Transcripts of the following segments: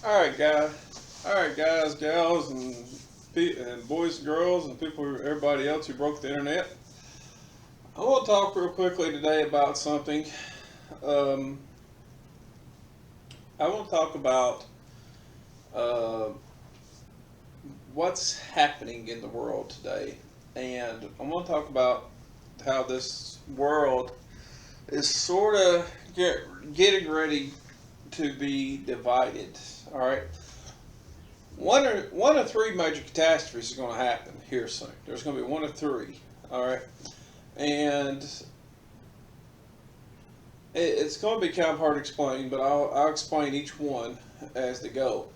All right, guys. All right, guys, gals, and boys and girls, and everybody else who broke the internet. I want to talk real quickly today about something. Um, I want to talk about uh, what's happening in the world today, and I want to talk about how this world is sort of getting ready to be divided. All right, one of three major catastrophes is going to happen here soon. There's going to be one of three. All right, and it's going to be kind of hard to explain, but I'll explain each one as they go.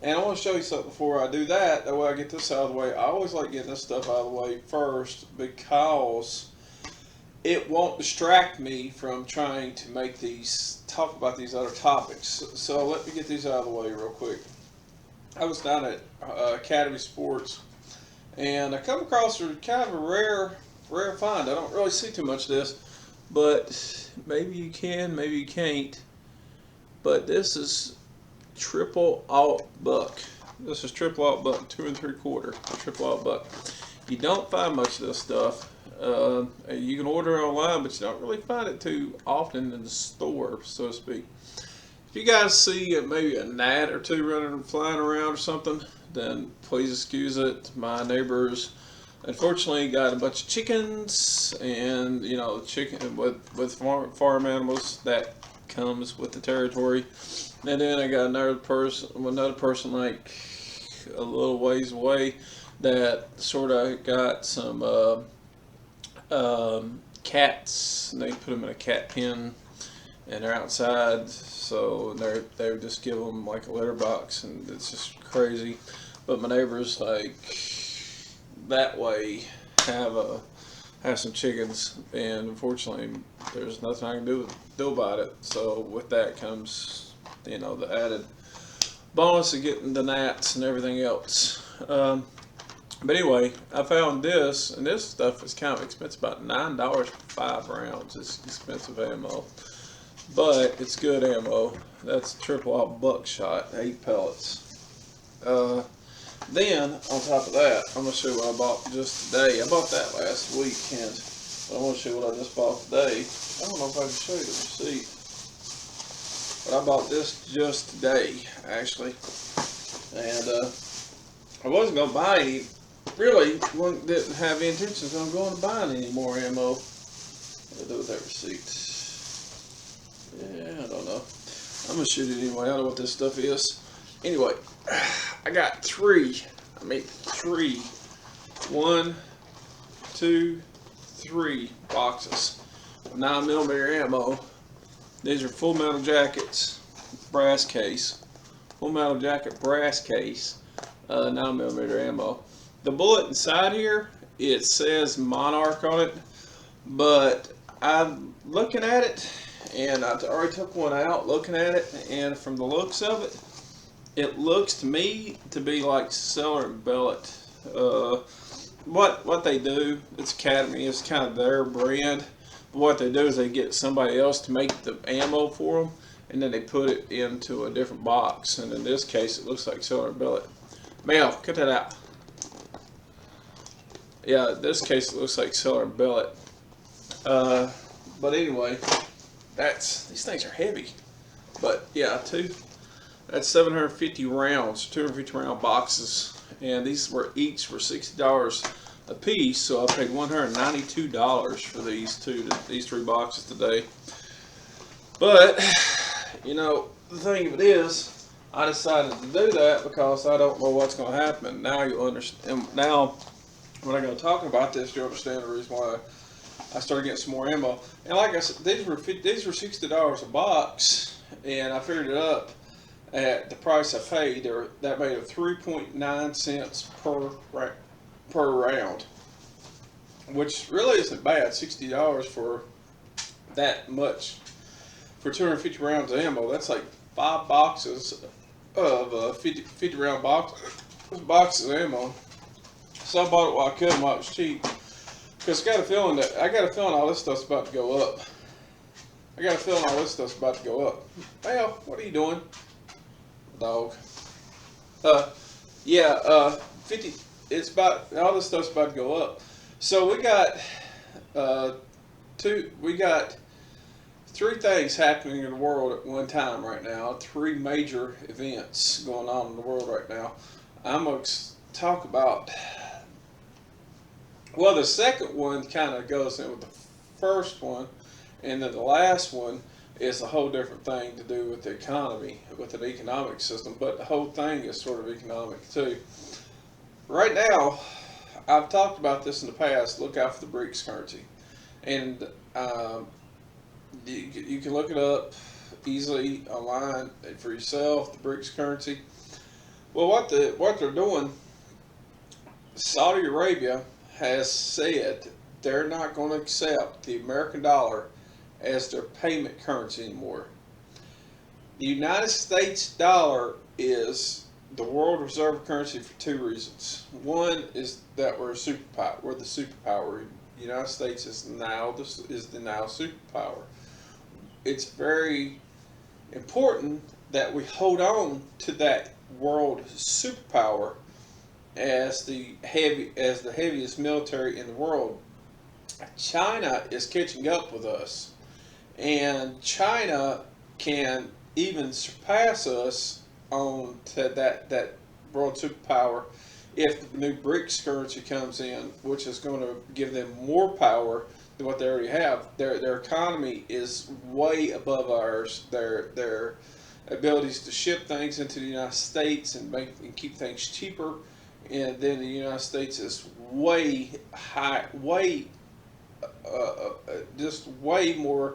And I want to show you something before I do that. That way I get this out of the way. I always like getting this stuff out of the way first because it won't distract me from trying to talk about these other topics. So let me get these out of the way real quick. I was down at Academy Sports, and I come across a kind of a rare find. I don't really see too much of this, but maybe you can, maybe you can't. But this is triple alt buck. This is triple alt buck, 2 3/4 triple alt buck. You don't find much of this stuff. You can order it online, but you don't really find it too often in the store, so to speak. If you guys see maybe a gnat or two running, flying around or something, then please excuse it. My neighbors, unfortunately, got a bunch of chickens, and chicken with farm animals that comes with the territory. And then I got another person like a little ways away that sort of got some cats, and they put them in a cat pen, and they're outside, so they just give them like a litter box, and it's just crazy. But my neighbors like that way have some chickens, and unfortunately, there's nothing I can do about it. So with that comes, the added bonus of getting the gnats and everything else. But anyway, I found this, and this stuff is kind of expensive, about $9 for 5 rounds. It's expensive ammo, but it's good ammo. That's triple out buckshot, 8 pellets. Then, on top of that, I'm going to show you what I bought just today. I bought that last weekend, but I want to show you what I just bought today. I don't know if I can show you the receipt, but I bought this just today, actually. And I wasn't going to buy any, really, didn't have any intentions on going to buying any more ammo. What do I do with that receipt? Yeah, I don't know. I'm going to shoot it anyway. I don't know what this stuff is. Anyway, I got three. I made three. 1, 2, 3 boxes of 9mm ammo. These are Full Metal Jackets, brass case. Full Metal Jacket brass case, 9mm ammo. The bullet inside here, it says Monarch on it, but I'm looking at it, and I already took one out looking at it, and from the looks of it, it looks to me to be like Cellar and Bellet. What they do, it's Academy, it's kind of their brand. But what they do is they get somebody else to make the ammo for them, and then they put it into a different box. And in this case, it looks like Cellar and Bellet. Mel, cut that out. Yeah, in this case, it looks like Cellar and Bellet. But anyway, these things are heavy. But yeah, that's 750 rounds, 250 round boxes, and these were each $60 a piece. So I paid $192 for these 3 boxes today. But the thing of it is, I decided to do that because I don't know what's going to happen. Now you understand. Now, when I go talking about this, you understand the reason why I started getting some more ammo. And like I said, these were $60 a box, and I figured it up at the price I paid. That made it 3.9 cents per round, which really isn't bad. $60 for that much for 250 rounds of ammo. That's like 5 boxes of 50 round boxes of ammo. So I bought it while I could, while it was cheap. Because I got a feeling all this stuff's about to go up. Well, what are you doing? dog. Yeah, 50. It's about all this stuff's about to go up. So we got uh, two. We got three things happening in the world at one time right now. Three major events going on in the world right now. I'm gonna talk about. Well, the second one kind of goes in with the first one, and then the last one is a whole different thing to do with the economy, with an economic system. But the whole thing is sort of economic too. Right now, I've talked about this in the past. Look out for the BRICS currency, and you can look it up easily online for yourself. The BRICS currency. Well, what they're doing, Saudi Arabia has said they're not going to accept the American dollar as their payment currency anymore. The United States dollar is the world reserve currency for two reasons. One is that we're a superpower. We're the superpower. The United States is the now superpower. It's very important that we hold on to that world superpower as the heaviest military in the world. China is catching up with us, and China can even surpass us on to that world superpower if the new BRICS currency comes in, which is going to give them more power than what they already have. Their economy is way above ours. Their abilities to ship things into the United States and keep things cheaper, and then the United States is way high, just way more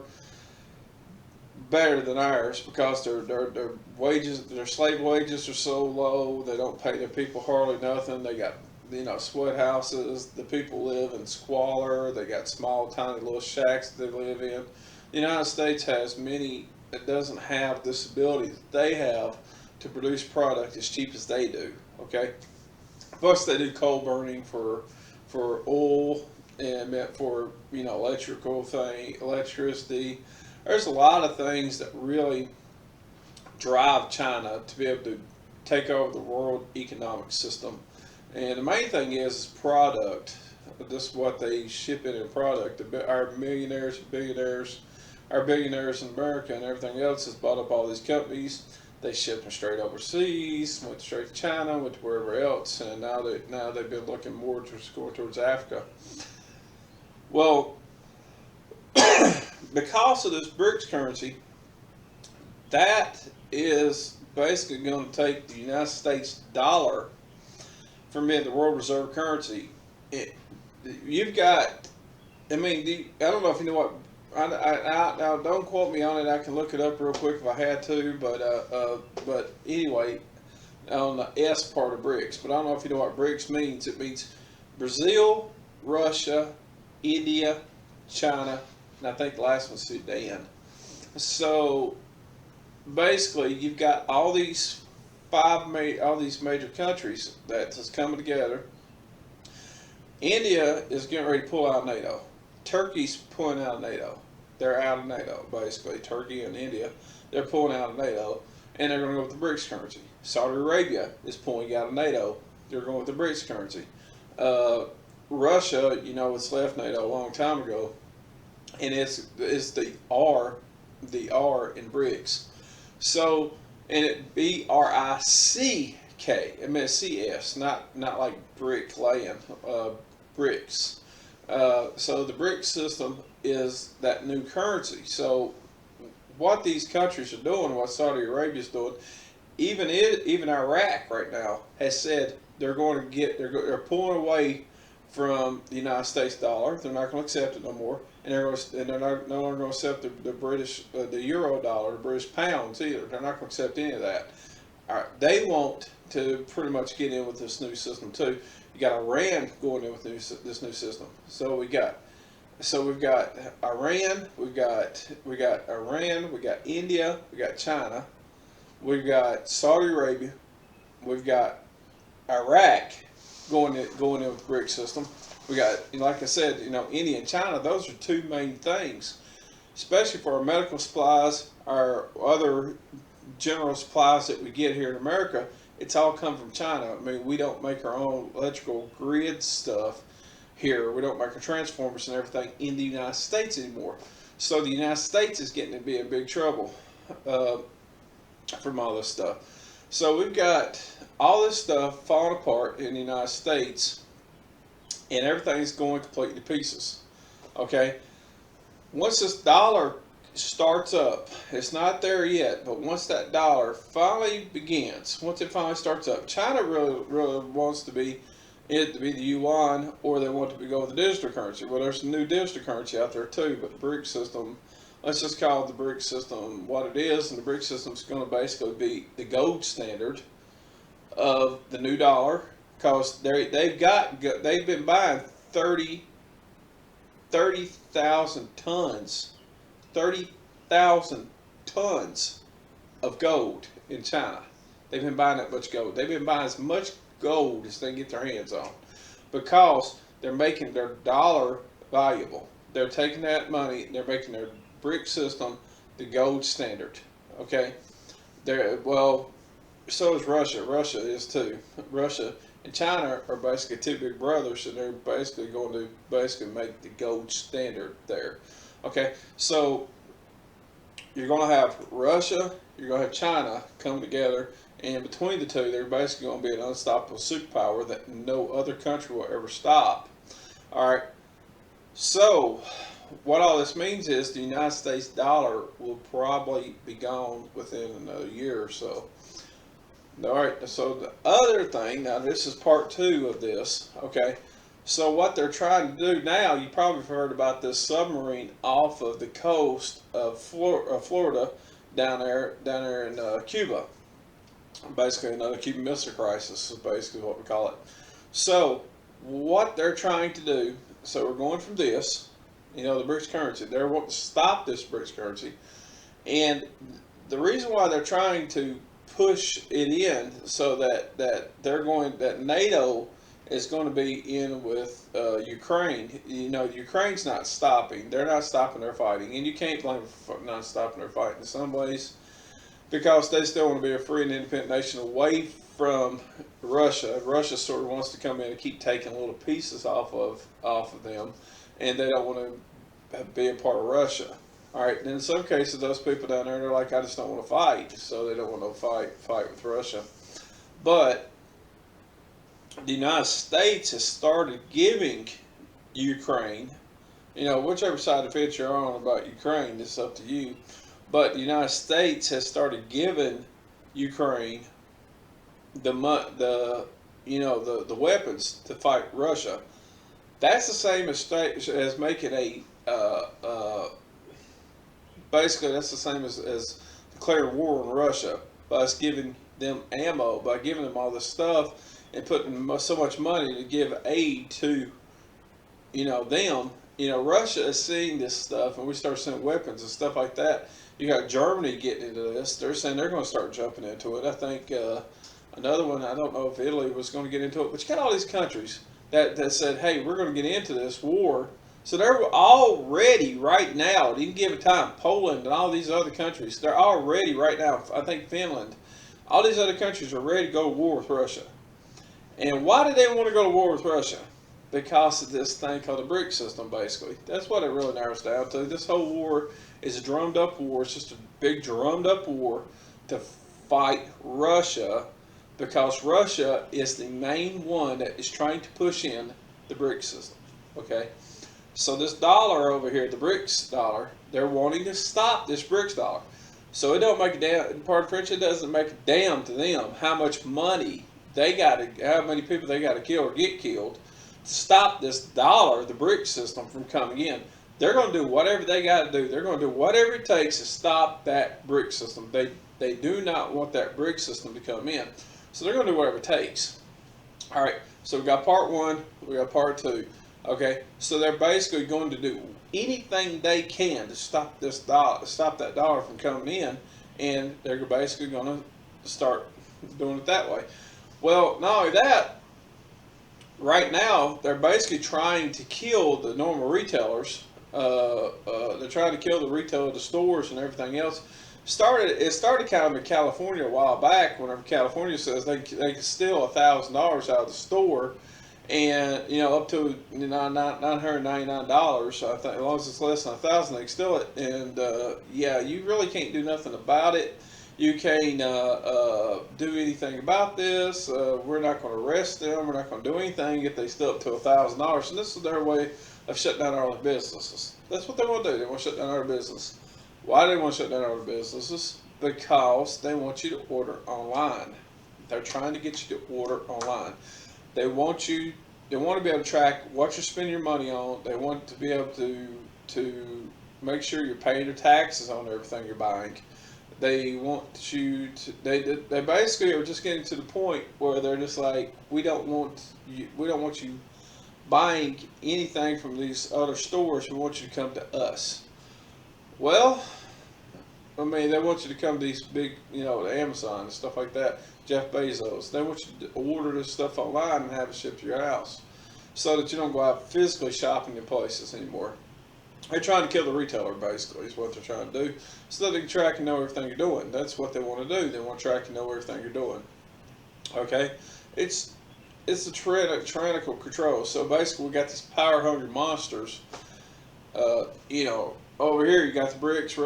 better than ours because their wages, their slave wages are so low. They don't pay their people hardly nothing. They got sweat houses. The people live in squalor. They got small, tiny little shacks that they live in. The United States has many. It doesn't have this ability that they have to produce product as cheap as they do. Okay, plus they do coal burning for oil and for electricity. There's a lot of things that really drive China to be able to take over the world economic system. And the main thing is product. This is what they ship in product. Our millionaires, billionaires, our billionaires in America and everything else has bought up all these companies. They shipped them straight overseas, went straight to China, went to wherever else, and now they've been looking more towards Africa. Well, because of this BRICS currency, that is basically going to take the United States dollar from being the world reserve currency. You've got, I mean, I don't know if you know what. Now don't quote me on it. I can look it up real quick if I had to, but anyway, on the S part of BRICS. But I don't know if you know what BRICS means. It means Brazil, Russia, India, China, and I think the last one's Sudan. So basically, you've got all these major countries that's coming together. India is getting ready to pull out of NATO. Turkey's pulling out of NATO. They're out of NATO, basically. Turkey and India, they're pulling out of NATO, and they're going to go with the BRICS currency. Saudi Arabia is pulling out of NATO. They're going with the BRICS currency. Russia, it's left NATO a long time ago, and it's the R in BRICS. So, and it BRICK. I mean CS, not like brick laying. BRICS. So the BRICS system is that new currency. So what these countries are doing, what Saudi Arabia is doing, even Iraq right now has said they're pulling away from the United States dollar. They're not going to accept it no more, and they're not no longer going to accept the British the euro dollar, the British pounds either. They're not going to accept any of that. All right, they want to pretty much get in with this new system too. You got Iran going in with this new system. So we've got Iran, we got Iran, we got India, we got China, we've got Saudi Arabia, we've got Iraq going in with the BRICS system. We got, like I said, India and China. Those are two main things, especially for our medical supplies, our other general supplies that we get here in America, it's all come from China. I mean, we don't make our own electrical grid stuff here. We don't make our transformers and everything in the United States anymore. So the United States is getting to be in big trouble uh, from all this stuff. So we've got all this stuff falling apart in the United States, and everything's going completely to pieces. Okay, once this dollar starts up, it's not there yet, but once that dollar finally begins, once it finally starts up, China really wants to be it to be the yuan, or they want to go with the digital currency. Well, there's a new digital currency out there too, but the BRIC system, let's just call the BRIC system what it is, and the BRIC system is going to basically be the gold standard of the new dollar, because they've been buying 30,000 tons 30,000 tons of gold in China. They've been buying that much gold. They've been buying as much gold as they can get their hands on, because they're making their dollar valuable. They're taking that money and they're making their BRIC system the gold standard. Okay, well, so is Russia. Russia is too. Russia and China are basically two big brothers, and they're basically going to make the gold standard there. Okay, so you're going to have Russia, you're going to have China come together, and between the two, they're basically going to be an unstoppable superpower that no other country will ever stop. All right, so what all this means is the United States dollar will probably be gone within another year or so. All right, so the other thing, now this is part two of this, okay? So what they're trying to do now, you probably have heard about this submarine off of the coast of Florida down there in Cuba. Basically another Cuban Missile Crisis is basically what we call it. So what they're trying to do, so we're going from this, the BRICS currency, they're wanting to stop this BRICS currency. And the reason why they're trying to push it in, so that that NATO is going to be in with Ukraine. Ukraine's not stopping. They're not stopping their fighting, and you can't blame them for not stopping their fighting in some ways, because they still want to be a free and independent nation away from Russia. Russia sort of wants to come in and keep taking little pieces off of them, and they don't want to be a part of Russia. All right, and in some cases, those people down there, they're like, I just don't want to fight, so they don't want to fight with Russia. But the United States has started giving Ukraine, whichever side of the fence you're on about Ukraine, it's up to you. But the United States has started giving Ukraine the weapons to fight Russia. That's the same as making basically that's the same as declaring war on Russia, by us giving them ammo, by giving them all this stuff and putting so much money to give aid to them. Russia is seeing this stuff, and we start sending weapons and stuff like that. You got Germany getting into this. They're saying they're going to start jumping into it. I think another one, I don't know if Italy was going to get into it, but you got all these countries that said, hey, we're going to get into this war. So they're already right now, at any given time, Poland and all these other countries, they're already right now, I think Finland, all these other countries are ready to go to war with Russia. And why do they want to go to war with Russia? Because of this thing called the BRIC system, basically. That's what it really narrows down to. This whole war is a drummed up war. It's just a big drummed up war to fight Russia, because Russia is the main one that is trying to push in the BRIC system. Okay? So this dollar over here, the BRICS dollar, they're wanting to stop this BRICS dollar. So it don't make a damn, part of French, it doesn't make a damn to them how much money how many people they got to kill or get killed to stop this dollar, the BRICS system, from coming in. They're going to do whatever they got to do. They're going to do whatever it takes to stop that BRICS system. They do not want that BRICS system to come in. So they're going to do whatever it takes. All right, so we got part one, we got part two. Okay, so they're basically going to do anything they can to stop that dollar from coming in, and they're basically going to start doing it that way. Well, not only that, right now they're basically trying to kill the normal retailers. They're trying to kill the retail, the stores, and everything else, It started kind of in California a while back. Whenever California says they can steal $1,000 out of the store, and up to $999. I think as long as it's less than 1,000, they can steal it. And yeah, you really can't do nothing about it. You can't do anything about this. We're not going to arrest them. We're not going to do anything if they steal up to $1,000. And this is their way of shutting down all their businesses. That's what they want to do. They want to shut down our business. Why do they want to shut down our businesses? Because they want you to order online. They're trying to get you to order online. They want you. They want to be able to track what you're spending your money on. They want to be able to make sure you're paying your taxes on everything you're buying. They want you to. They basically are just getting to the point where they're just like, we don't want you. We don't want you buying anything from these other stores. We want you to come to us. Well, I mean, they want you to come to these big, Amazon and stuff like that. Jeff Bezos. They want you to order this stuff online and have it shipped to your house, so that you don't go out physically shopping in places anymore. They're trying to kill the retailer, basically, is what they're trying to do, so that they can track and know everything you're doing. That's what they want to do. They want to track and know everything you're doing. Okay, it's a tyrannical control. So basically, we got these power-hungry monsters. Over here you got the BRICS.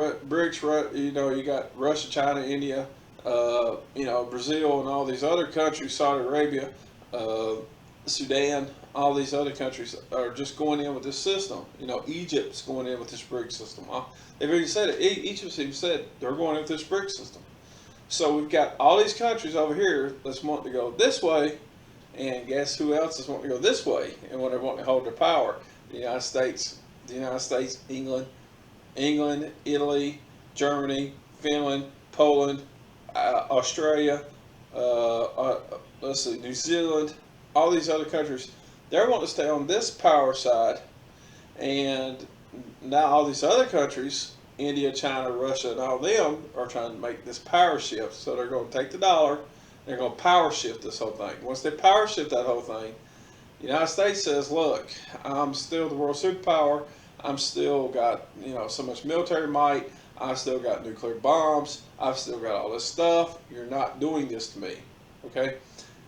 You got Russia, China, India, Brazil, and all these other countries, Saudi Arabia, Sudan, all these other countries are just going in with this system. Egypt's going in with this BRICS system. They've already said it. Egypt's even said they're going in with this BRICS system. So we've got all these countries over here that's wanting to go this way, and guess who else is wanting to go this way? And when they're wanting to hold their power, the United States, England, Italy, Germany, Finland, Poland, Australia, New Zealand, all these other countries, they're wanting to stay on this power side, and now all these other countries, India, China, Russia, and all them are trying to make this power shift. So they're going to take the dollar, they're going to power shift this whole thing. Once they power shift that whole thing, the United States says, look, I'm still the world superpower. I'm still got, so much military might. I've still got nuclear bombs. I've still got all this stuff. You're not doing this to me. Okay?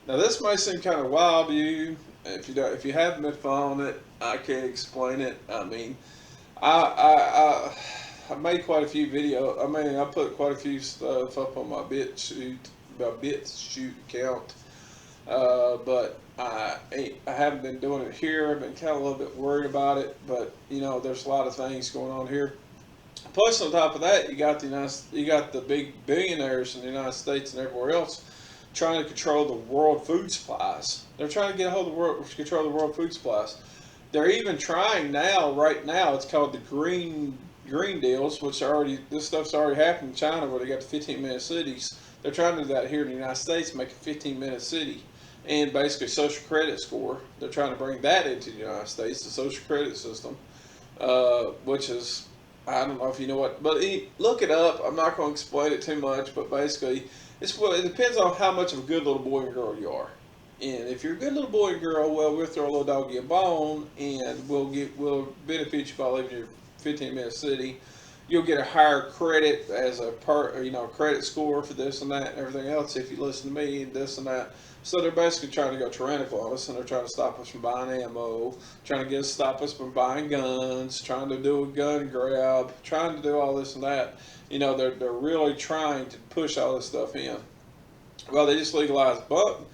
Now this may seem kind of wild to you. If you haven't been following it, I can't explain it. I mean, I made quite a few videos. I mean, I put quite a few stuff up on my BitChute account. But I haven't been doing it here. I've been kind of a little bit worried about it, but there's a lot of things going on here. Plus, on top of that, you got the big billionaires in the United States and everywhere else trying to control the world food supplies. They're trying to get a hold of control the world food supplies. They're even trying now. Right now, it's called the Green Deals, this stuff's already happened in China, where they got the 15-minute cities. They're trying to do that here in the United States, make a 15-minute city. And basically social credit score. They're trying to bring that into the United States, the social credit system, which is, I don't know if you know what, but look it up. I'm not going to explain it too much, but basically, it depends on how much of a good little boy and girl you are. And if you're a good little boy and girl, well, we'll throw a little doggy a bone, and we'll benefit you by living in your 15-minute city. You'll get a higher credit as credit score for this and that and everything else if you listen to me and this and that. So they're basically trying to go tyrannical on us, and they're trying to stop us from buying ammo, trying to stop us from buying guns, trying to do a gun grab, trying to do all this and that. They're really trying to push all this stuff in. Well, they just legalized bump.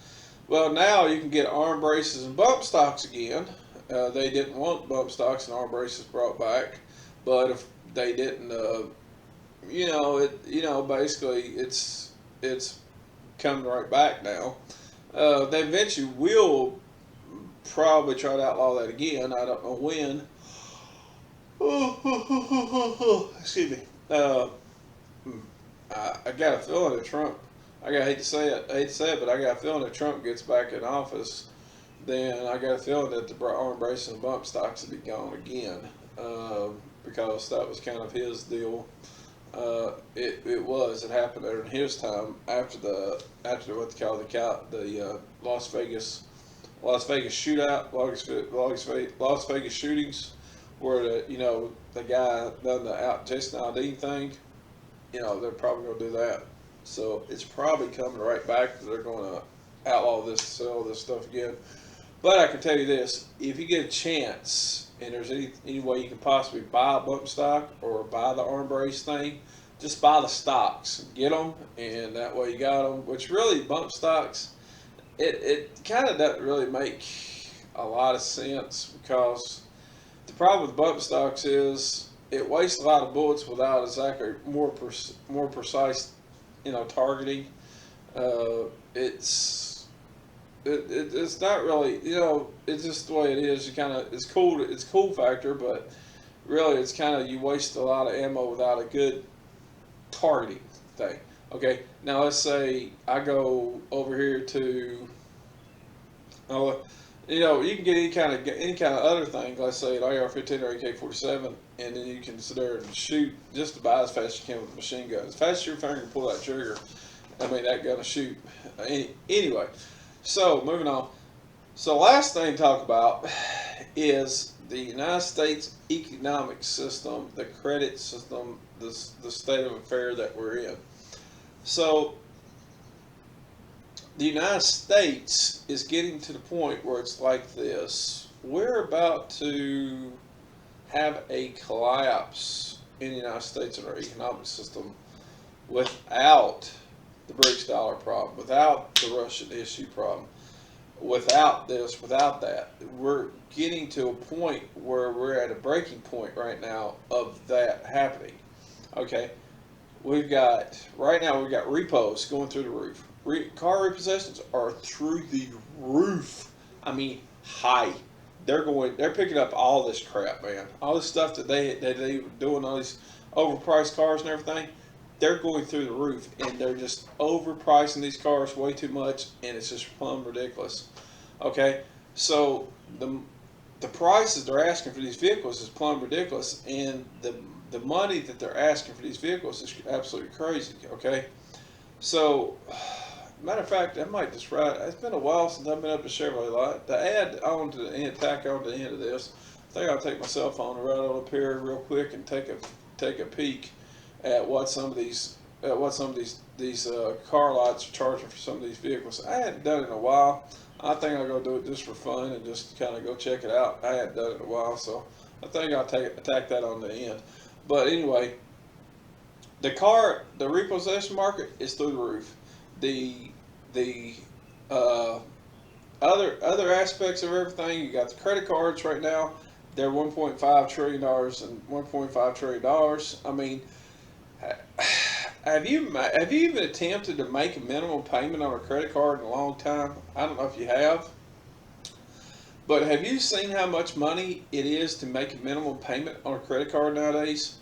Well, now you can get arm braces and bump stocks again. They didn't want bump stocks and arm braces brought back, but if they didn't, basically it's coming right back now. They eventually will probably try to outlaw that again. I don't know when. Excuse me. I got a feeling that Trump. I hate to say it, but I got a feeling that Trump gets back in office, then I got a feeling that the arm braces and bump stocks will be gone again, because that was kind of his deal. It happened during his time after what they call the Las Vegas shootout, Las Vegas shootings, where the guy done the Jason Aldean thing. they're probably going to do that. So it's probably coming right back. They're going to outlaw this, sell this stuff again. But I can tell you this: if you get a chance, and there's any way you can possibly buy a bump stock or buy the arm brace thing, just buy the stocks, get them, and that way you got them. Which really bump stocks, it kind of doesn't really make a lot of sense because the problem with bump stocks is it wastes a lot of bullets without exactly more precise, targeting. It's it's not really, it's just the way it is. You kind of, it's cool factor, but really it's kind of, you waste a lot of ammo without a good targeting thing. Okay, now let's say I go over here to, oh, you can get any kind of other thing. Let's say an AR-15 or AK-47, and then you can sit there and shoot just about as fast as you can with a machine gun. As fast as your finger can pull that trigger, I mean that gun will shoot. Anyway, so moving on. So last thing to talk about is the United States economic system, the credit system, the state of affair that we're in. So the United States is getting to the point where it's like this. We're about to have a collapse in the United States in our economic system without the BRICS dollar problem, without the Russian issue problem, without this, without that. We're getting to a point where we're at a breaking point right now of that happening. Okay, right now we've got repos going through the roof. Car repossessions are through the roof. I mean, high. They're picking up all this crap, man. All this stuff that they doing, all these overpriced cars and everything. They're going through the roof, and they're just overpricing these cars way too much, and it's just plumb ridiculous. Okay, so the prices they're asking for these vehicles is plumb ridiculous, and the money that they're asking for these vehicles is absolutely crazy. Okay, so matter of fact, I might just write. It's been a while since I've been up to Chevrolet lot. To add on to the end, tack on to the end of this, I think I'll take my cell phone and right on up here real quick and take a peek at what some of these car lots are charging for some of these vehicles. I hadn't done it in a while. I think I'll go do it just for fun and just kind of go check it out. I hadn't done it in a while, so I think I'll attack that on the end. But anyway, the repossession market is through the roof. The other aspects of everything, you got the credit cards right now. They're $1.5 trillion and $1.5 trillion. I mean, have you even attempted to make a minimum payment on a credit card in a long time? I don't know if you have, but have you seen how much money it is to make a minimum payment on a credit card nowadays?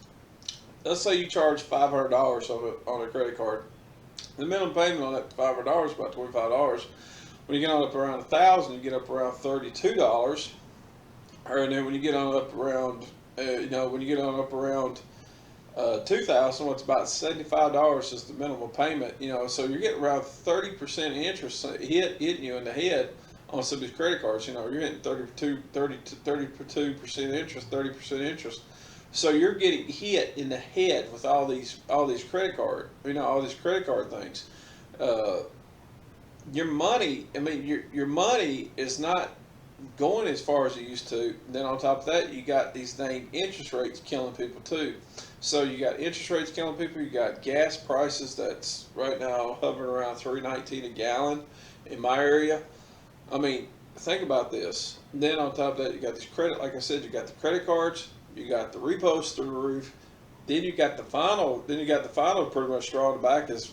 Let's say you charge $500 on a credit card. The minimum payment on that $500 is about $25. When you get on up around $1,000, you get up around $32. And then when you get on up around, when you get on up around $2,000, what's about $75 is the minimum payment. So you're getting around 30% interest hitting you in the head on some of these credit cards. You're getting 32% interest, 30% interest. So you're getting hit in the head with all these credit card, all these credit card things. Your money, your money is not going as far as it used to. Then on top of that, you got these dang interest rates killing people too. So you got interest rates killing people. You got gas prices that's right now hovering around $3.19 a gallon in my area. I mean, think about this. Then on top of that, you got this credit. Like I said, you got the credit cards. You got the repos through the roof. Then you got the final. Pretty much straw in the back is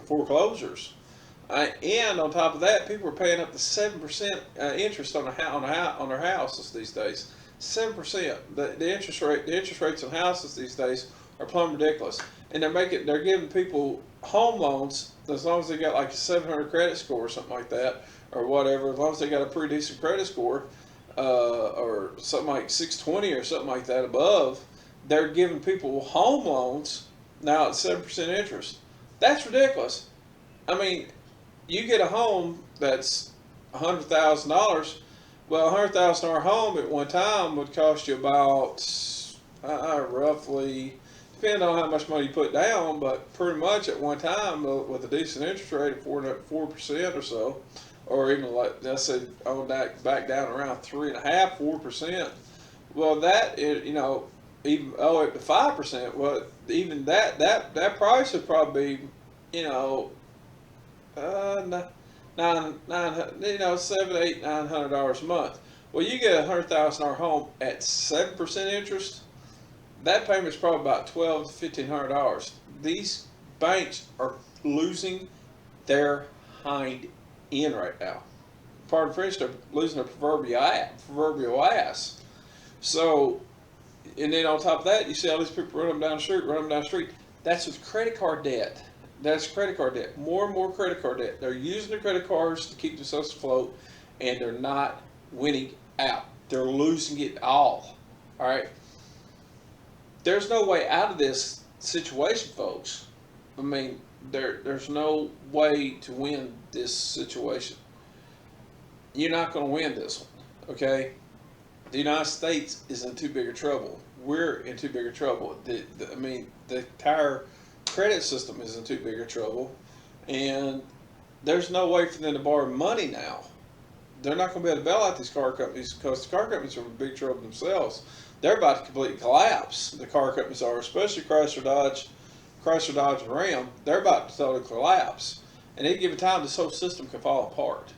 foreclosures. And on top of that, people are paying up to 7% interest on their houses these days. 7%. The interest rates on houses these days are plumb ridiculous. And they're giving people home loans as long as they got like a 700 credit score or something like that, or whatever. As long as they got a pretty decent credit score, or something like 620 or something like that above, they're giving people home loans now at 7% interest. That's ridiculous. I mean, you get a home that's $100,000. Well, a $100,000 home at one time would cost you about roughly, depending on how much money you put down, but pretty much at one time with a decent interest rate of 4% or so, or even like let's say on that back down around 3.5%, 4%. Well, that is, even it to 5%. Well, even that price would probably be, $700, $800, $900 a month. Well, you get $100,000 home at 7% interest. That payment's probably about $1,200 to $1,500. These banks are losing their hind end right now. Pardon French, they're losing their proverbial ass. So, and then on top of that, you see all these people run them down the street. That's with credit card debt. That's credit card debt. More and more credit card debt. They're using their credit cards to keep themselves afloat, and they're not winning out. They're losing it all. All right. There's no way out of this situation, folks. I mean, there's no way to win this situation. You're not going to win this one, okay? The United States is in too big of trouble. We're in too big of trouble. The entire credit system is in too big of trouble, and there's no way for them to borrow money now. They're not going to be able to bail out these car companies because the car companies are in big trouble themselves. They're about to completely collapse. The car companies are, especially Chrysler, Dodge, and Ram. They're about to totally collapse. And any given time, this whole system can fall apart.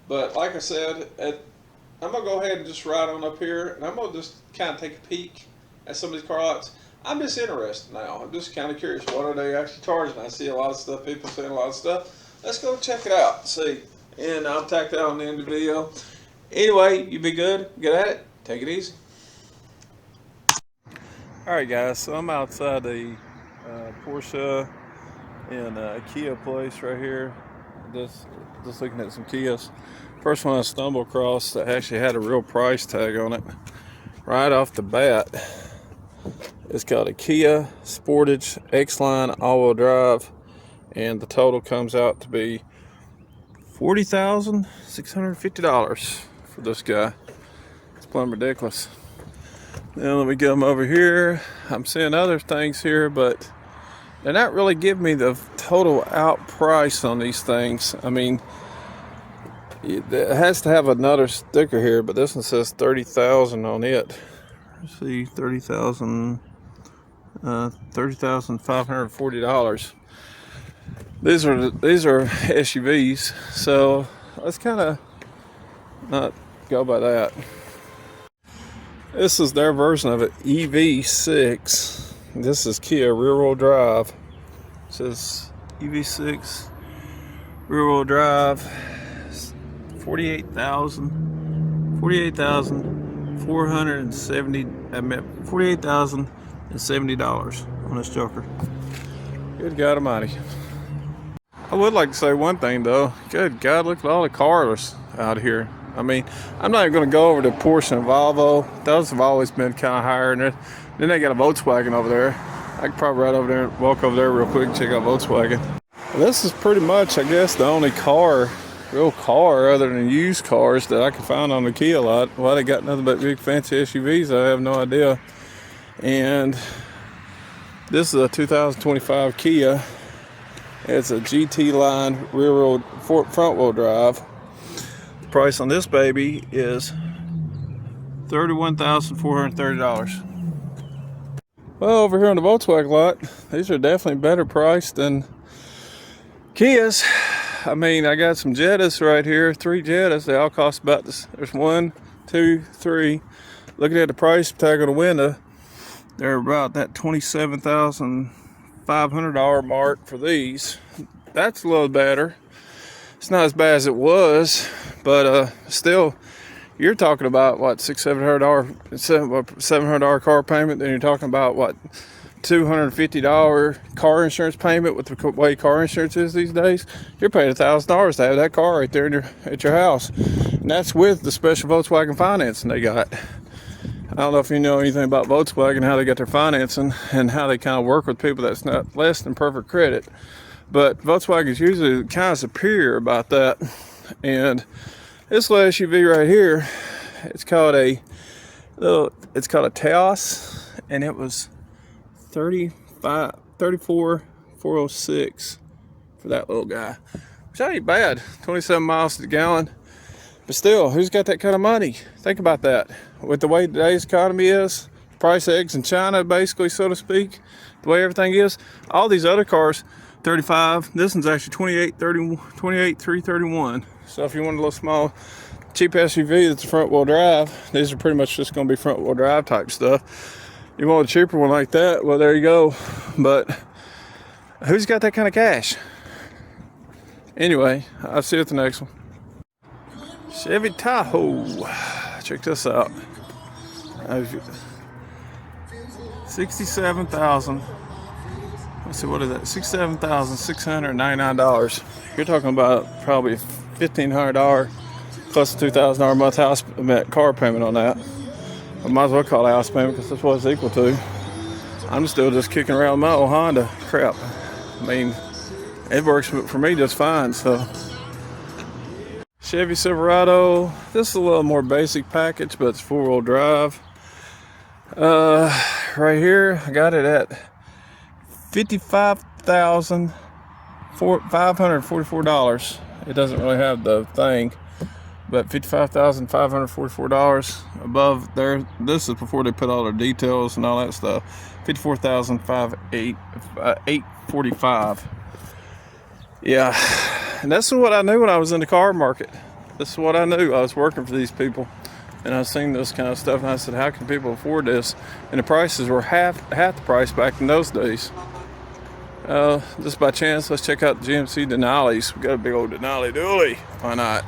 But like I said, I'm going to go ahead and just ride on up here, and I'm going to just kind of take a peek at some of these car lots. I'm just interested now. I'm just kind of curious. What are they actually charging? I see a lot of stuff, people saying a lot of stuff. Let's go check it out and see. And I'll tack that on the end of the video. Anyway, you be good. Get at it. Take it easy. Alright guys, so I'm outside the Porsche and Kia place right here. Just looking at some Kias. First one I stumbled across that actually had a real price tag on it right off the bat. It's called a Kia Sportage X-Line all-wheel drive, and the total comes out to be $40,650 for this guy. It's plumb ridiculous. Now let me come over here. I'm seeing other things here, but they're not really giving me the total out price on these things. I mean, it has to have another sticker here, but this one says $30,000 on it. Let's see, $30,540. These are SUVs, so let's kind of not go by that. This is their version of it, EV6. This is Kia rear-wheel drive. It says EV6 rear-wheel drive, $48,070 on this joker. Good God Almighty. I would like to say one thing though. Good God, look at all the cars out here. I mean, I'm not even going to go over to Porsche and Volvo. Those have always been kind of higher. And then they got a Volkswagen over there. I could probably ride over there and walk over there real quick and check out Volkswagen. This is pretty much, I guess, the only real car other than used cars that I can find on the Kia lot. Why they got nothing but big fancy SUVs, I have no idea. And this is a 2025 Kia. It's a GT line front wheel drive. The price on this baby is $31,430. Well, over here on the Volkswagen lot, these are definitely better priced than Kias. I mean, I got some Jettas right here, 3 Jettas. They all cost about this. There's 1, 2, 3. Looking at the price tag on the window, they're about that $27,500 mark for these. That's a little better. It's not as bad as it was, but still, you're talking about what, $700 car payment. Then you're talking about what, $250 car insurance payment with the way car insurance is these days. You're paying $1,000 to have that car right there at your house, and that's with the special Volkswagen financing they got. I don't know if you know anything about Volkswagen, how they got their financing and how they kind of work with people that's not less than perfect credit. But Volkswagen is usually kind of superior about that. And this little SUV right here, it's called a Taos, and it was 34,406 for that little guy. Which ain't bad. 27 miles to the gallon. But still, who's got that kind of money? Think about that. With the way today's economy is, price of eggs in China, basically, so to speak, the way everything is, all these other cars, 35. This one's actually 28,331. So if you want a little small, cheap SUV that's front wheel drive, these are pretty much just going to be front wheel drive type stuff. You want a cheaper one like that? Well, there you go. But who's got that kind of cash? Anyway, I'll see you at the next one. Chevy Tahoe. Check this out. 67,000. Let's see, what is that? $67,699. You're talking about probably $1,500 plus a $2,000 a month car payment on that. I might as well call it house payment because that's what it's equal to. I'm still just kicking around my old Honda crap. I mean, it works for me just fine. So Chevy Silverado. This is a little more basic package, but it's 4-wheel drive. Right here, I got it at $55,544. It doesn't really have the thing, but $55,544 above there. This is before they put all their details and all that stuff. $54,845. Yeah, and that's what I knew when I was in the car market. This is what I knew. I was working for these people, and I was seeing this kind of stuff, and I said, how can people afford this? And the prices were half the price back in those days. Just by chance, let's check out the GMC Denali's. We got a big old Denali dually. Why not?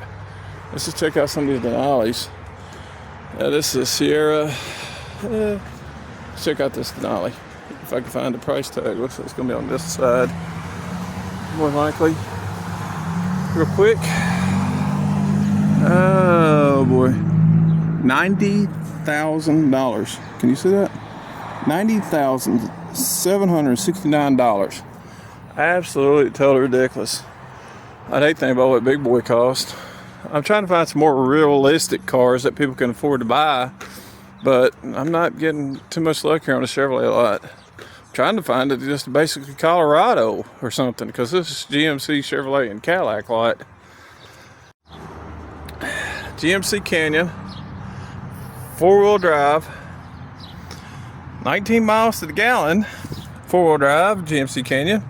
Let's just check out some of these Denali's. This is a Sierra. Let's check out this Denali. If I can find the price tag, looks like it's gonna be on this side, more likely. Real quick. Oh boy, $90,000. Can you see that? $90,769. Absolutely totally ridiculous. I'd hate to think about what big boy cost. I'm trying to find some more realistic cars that people can afford to buy, but I'm not getting too much luck here on the Chevrolet lot. I'm trying to find it just basically Colorado or something, because this is GMC, Chevrolet, and Cadillac lot. GMC Canyon, 4-wheel drive, 19 miles to the gallon, 4-wheel drive, GMC Canyon,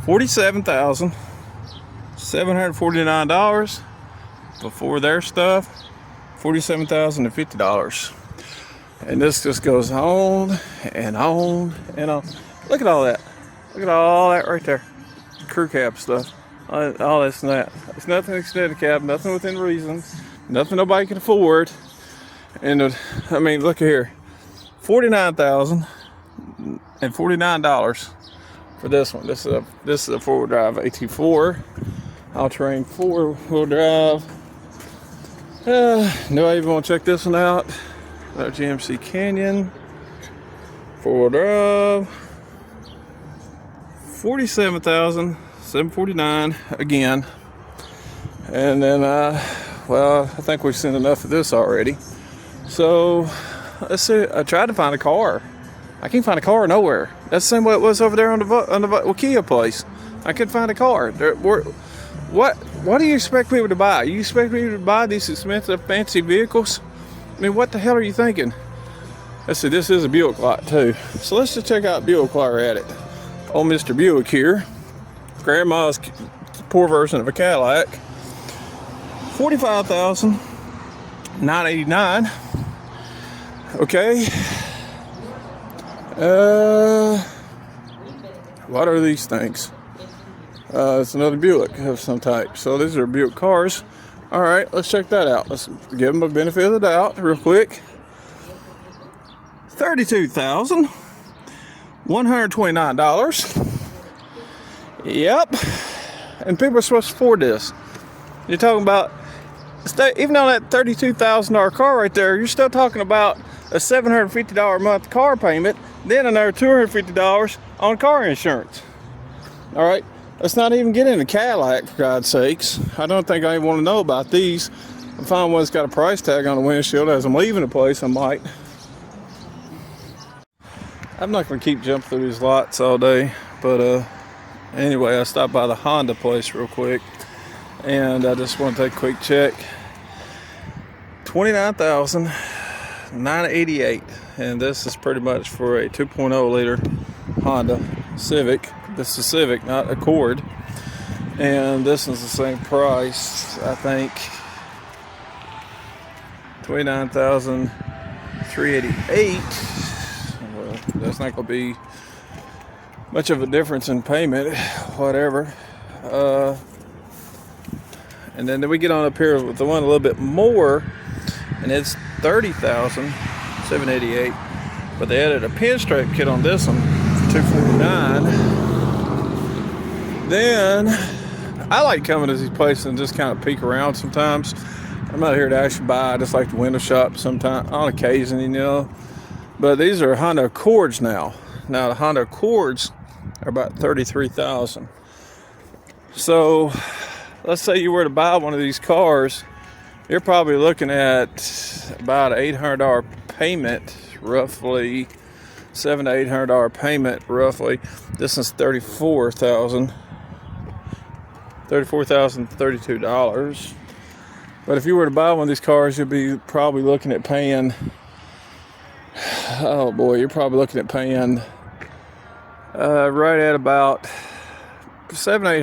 $47,749 before their stuff, $47,050. And this just goes on and on and on. Look at all that. Look at all that right there. Crew cab stuff. All this and that. It's nothing extended cab, nothing within reason, nothing nobody can afford. And I mean, look here, $49,049 for this one. This is a 4-wheel drive AT4, all-terrain 4-wheel drive. Do I even want to check this one out? GMC Canyon, 4-wheel drive, $47,749 again. And then, well, I think we've seen enough of this already. So let's see. I tried to find a car. I can't find a car nowhere. That's the same way it was over there on the Kia place. I couldn't find a car. What do you expect people to buy? You expect people to buy these expensive, fancy vehicles? I mean, what the hell are you thinking? Let's see. This is a Buick lot too. So let's just check out Buick while we're at it. Old Mr. Buick here. Grandma's poor version of a Cadillac. $45,989. Okay. What are these things? It's another Buick of some type. So these are Buick cars. All right, let's check that out. Let's give them a benefit of the doubt real quick. $32,129. Yep. And people are supposed to afford this. You're talking about, even on that $32,000 car right there, you're still talking about a $750 a month car payment, then another $250 on car insurance. All right, let's not even get into Cadillac, for God's sakes. I don't think I even want to know about these. If I find one that's got a price tag on the windshield as I'm leaving the place, I might. I'm not going to keep jumping through these lots all day, but anyway, I stopped by the Honda place real quick, and I just want to take a quick check. $29,988, and this is pretty much for a 2.0 liter Honda Civic. This is Civic, not Accord, and this is the same price, I think. $29,388. Well, that's not going to be much of a difference in payment, whatever. And then we get on up here with the one a little bit more, and it's $30,788. But they added a pinstripe kit on this one for $249. Then I like coming to these places and just kind of peek around sometimes. I'm not here to actually buy. I just like to window shop sometimes, on occasion, you know. But these are Honda Accords now. Now the Honda Accords are about $33,000. So let's say you were to buy one of these cars, you're probably looking at about an $800 payment, roughly $700 to $800 payment, roughly. This is $34,032. But if you were to buy one of these cars, you'd be probably looking at paying, oh boy, you're probably looking at paying right at about $700 to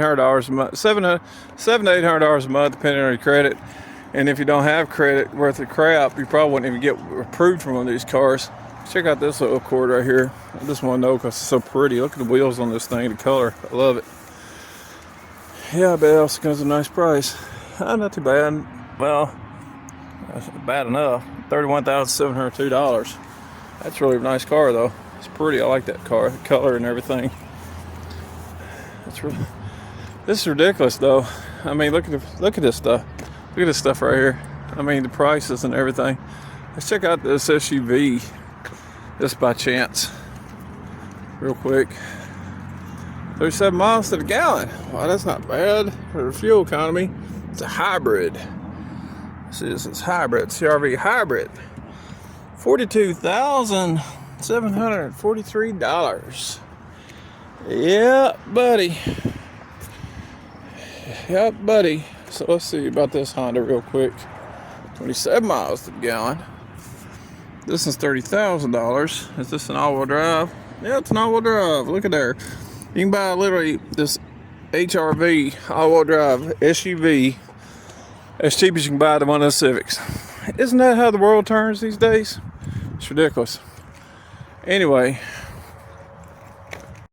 $800 a month, $700 to $800 a month, depending on your credit. And if you don't have credit worth of crap, you probably wouldn't even get approved for one of these cars. Check out this little Accord right here. I just want to know because it's so pretty. Look at the wheels on this thing, the color. I love it. Yeah, I bet it also comes at a nice price. Not too bad. Well, that's bad enough. $31,702. That's really a nice car, though. It's pretty. I like that car, the color and everything. This is ridiculous, though. I mean, look at this stuff. Look at this stuff right here. I mean, the prices and everything. Let's check out this SUV, just by chance, real quick. 37 miles to the gallon. Wow, that's not bad for the fuel economy. It's a hybrid. It's hybrid, CRV hybrid. $42,743. Yeah, buddy. Yep, buddy. So let's see about this Honda real quick. 27 miles to the gallon. This is $30,000. Is this an all-wheel drive? Yeah, it's an all-wheel drive. Look at there. You can buy literally this HRV all-wheel drive SUV as cheap as you can buy the one of the Civics. Isn't that how the world turns these days? It's ridiculous. Anyway,